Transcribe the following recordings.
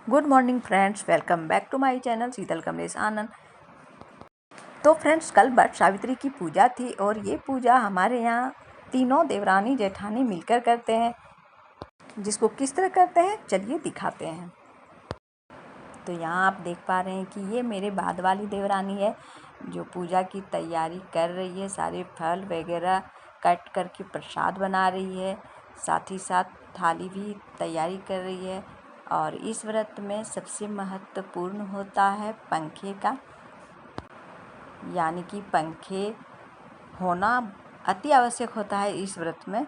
Good morning friends, welcome back to my channel Sheetal Kamlesh Anand. तो friends, कल वट सावित्री की पूजा थी और ये पूजा हमारे यहाँ तीनों देवरानी जेठानी मिलकर करते हैं। जिसको किस तरह करते हैं चलिए दिखाते हैं। तो यहाँ आप देख पा रहे हैं कि ये मेरे बाद वाली देवरानी है जो पूजा की तैयारी कर रही है। सारे फल वगैरह कट करके प्रसाद बना रही है, साथ ही साथ थाली भी तैयारी कर रही है। और इस व्रत में सबसे महत्वपूर्ण होता है पंखे का, यानी कि पंखे होना अति आवश्यक होता है इस व्रत में।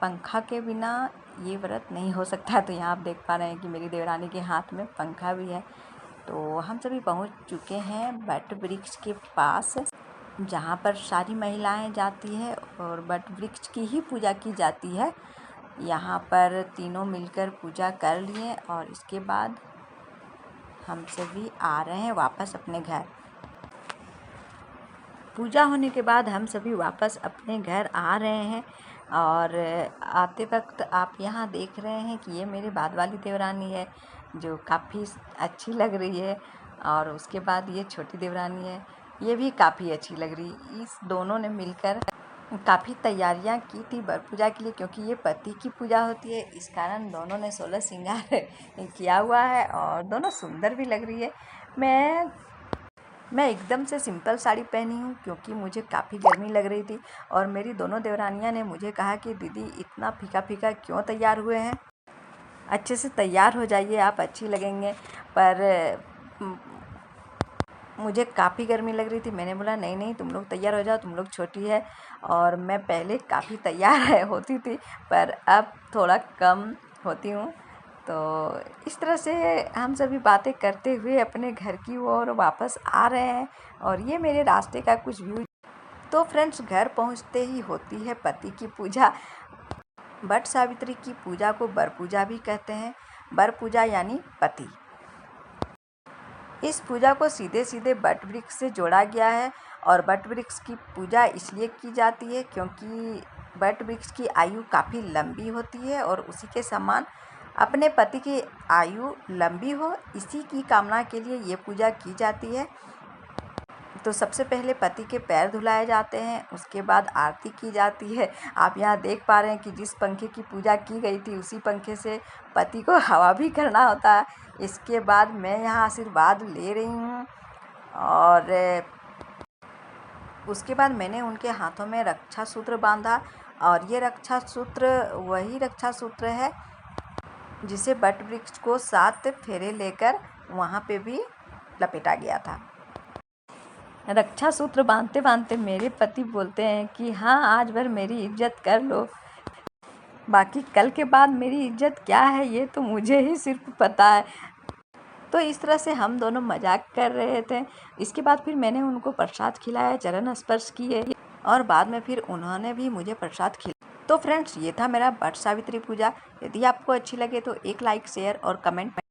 पंखा के बिना ये व्रत नहीं हो सकता। तो यहाँ आप देख पा रहे हैं कि मेरी देवरानी के हाथ में पंखा भी है। तो हम सभी पहुँच चुके हैं वट वृक्ष के पास, जहाँ पर सारी महिलाएं जाती है और वट वृक्ष की ही पूजा की जाती है। यहाँ पर तीनों मिलकर पूजा कर लिए और इसके बाद हम सभी आ रहे हैं वापस अपने घर। पूजा होने के बाद हम सभी वापस अपने घर आ रहे हैं और आते वक्त आप यहाँ देख रहे हैं कि ये मेरे बाद वाली देवरानी है जो काफ़ी अच्छी लग रही है। और उसके बाद ये छोटी देवरानी है, ये भी काफ़ी अच्छी लग रही। इस दोनों ने मिलकर काफ़ी तैयारियां की थी वर पूजा के लिए, क्योंकि ये पति की पूजा होती है। इस कारण दोनों ने 16 श्रृंगार किया हुआ है और दोनों सुंदर भी लग रही है। मैं एकदम से सिंपल साड़ी पहनी हूँ क्योंकि मुझे काफ़ी गर्मी लग रही थी। और मेरी दोनों देवरानियाँ ने मुझे कहा कि दीदी इतना फीका फीका क्यों तैयार हुए हैं, अच्छे से तैयार हो जाइए, आप अच्छी लगेंगे। पर मुझे काफ़ी गर्मी लग रही थी। मैंने बोला नहीं नहीं, तुम लोग तैयार हो जाओ, तुम लोग छोटी है। और मैं पहले काफ़ी तैयार होती थी पर अब थोड़ा कम होती हूँ। तो इस तरह से हम सभी बातें करते हुए अपने घर की ओर वापस आ रहे हैं। और ये मेरे रास्ते का कुछ व्यू। तो फ्रेंड्स, घर पहुंचते ही होती है पति की पूजा। वट सावित्री की पूजा को वर पूजा भी कहते हैं। वर पूजा यानी पति। इस पूजा को सीधे सीधे वट वृक्ष से जोड़ा गया है। और वट वृक्ष की पूजा इसलिए की जाती है क्योंकि वट वृक्ष की आयु काफ़ी लंबी होती है और उसी के समान अपने पति की आयु लंबी हो, इसी की कामना के लिए ये पूजा की जाती है। तो सबसे पहले पति के पैर धुलाए जाते हैं, उसके बाद आरती की जाती है। आप यहाँ देख पा रहे हैं कि जिस पंखे की पूजा की गई थी उसी पंखे से पति को हवा भी करना होता है। इसके बाद मैं यहाँ आशीर्वाद ले रही हूँ और उसके बाद मैंने उनके हाथों में रक्षा सूत्र बांधा। और ये रक्षा सूत्र वही रक्षा सूत्र है जिसे वट वृक्ष को 7 फेरे लेकर वहाँ पे भी लपेटा गया था। रक्षा सूत्र बांधते बांधते मेरे पति बोलते हैं कि हाँ, आज भर मेरी इज्जत कर लो, बाकी कल के बाद मेरी इज्जत क्या है ये तो मुझे ही सिर्फ पता है। तो इस तरह से हम दोनों मजाक कर रहे थे। इसके बाद फिर मैंने उनको प्रसाद खिलाया, चरण स्पर्श किए और बाद में फिर उन्होंने भी मुझे प्रसाद खिलाया। तो फ्रेंड्स, ये था मेरा वट सावित्री पूजा। यदि आपको अच्छी लगे तो एक लाइक, शेयर और कमेंट